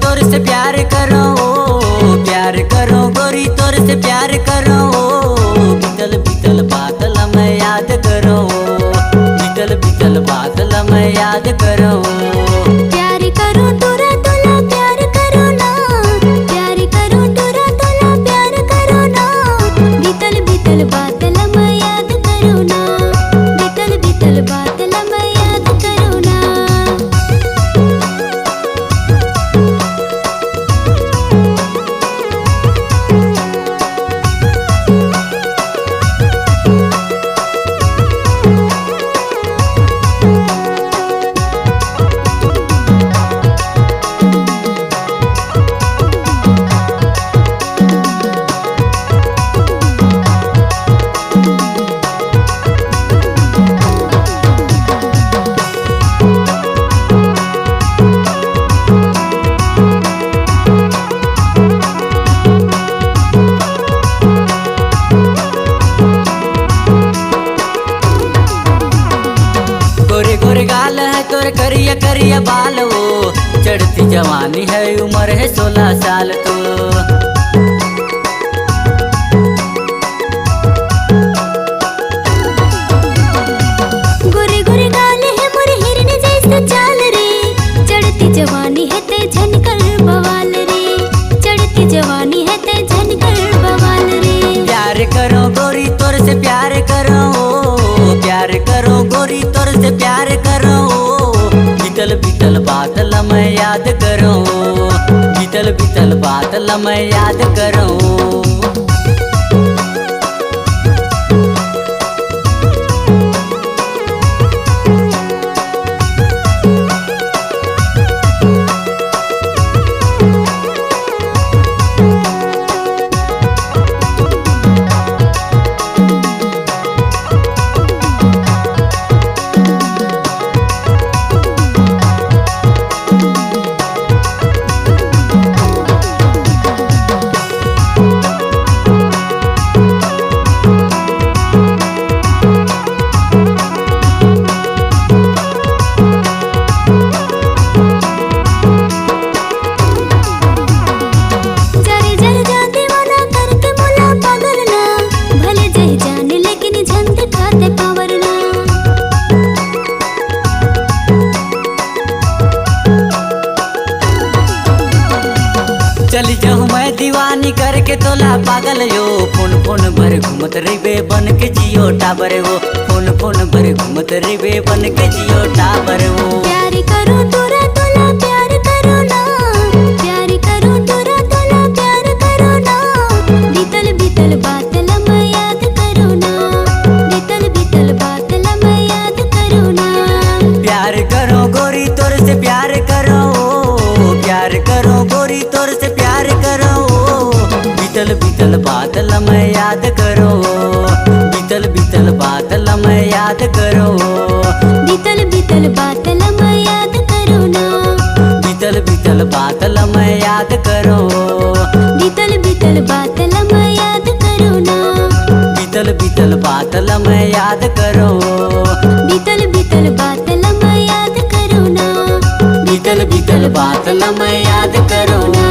तोर से प्यार करो, प्यार करो गोरी तोर से प्यार करो। बीतल बीतल बादल मैं याद करो, बीतल बीतल बादल मैं याद करो। प्यार करो तोरा तोला प्यार करो ना, प्यार करो तोरा तोला प्यार करो ना। बीतल बीतल बादल मैं याद करो ना, बीतल बीतल बादल मैं याद करो ना। तोर करिया करिया बाल वो चढ़ती जवानी है उम्र है 16 साल तो। गोरे गोरे गाल है मोरे हिरन जैसे चाल रे, चढ़ती जवानी है ते झनकर बवाल रे, चढ़ती जवानी है ते झनकर बवाल रे। प्यार करो गोरी तोर से प्यार करो, प्यार करो गोरी तोर से प्यार करो। बीतल बीतल बादल मैं याद करो, बीतल बीतल बादल मैं याद करो। चली जाऊँ मैं दीवानी करके तोला पागल यो। फोन फोन भर घूमत रिबे बन के जियो टावर वो, फोन फोन भर घूमत रिबे बन के जियो टावर वो। प्यार करो तोरा तोला प्यार करो ना, प्यार करो तोरा तोला प्यार करो ना। बीतल बीतल बादल मैं याद करो ना, बीतल बीतल बादल मैं याद करो ना। प्यार करो गोरी तोर से प्यार करो, प्यार करो गोरी तोर से प्यार करो। बीतल बीतल बादल मैं याद करो, बीतल बीतल बादल मैं याद करो। बीतल बीतल बादल मैं याद करो ना, बीतल बीतल बादल मैं याद करो। बीतल बीतल बादल मैं याद करो ना, बीतल बीतल बादल मैं याद करो। बीतल बीतल बादल मैं याद करो ना, बीतल बीतल बादल मैं याद करो ना।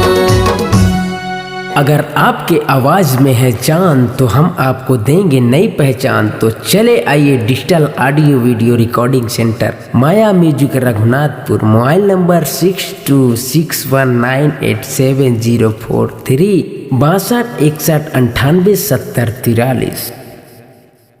अगर आपके आवाज में है जान तो हम आपको देंगे नई पहचान। तो चले आइए digital audio video recording centre Maya music Raghunathpur. Mobile number 6261987043 62 61 98 70 43।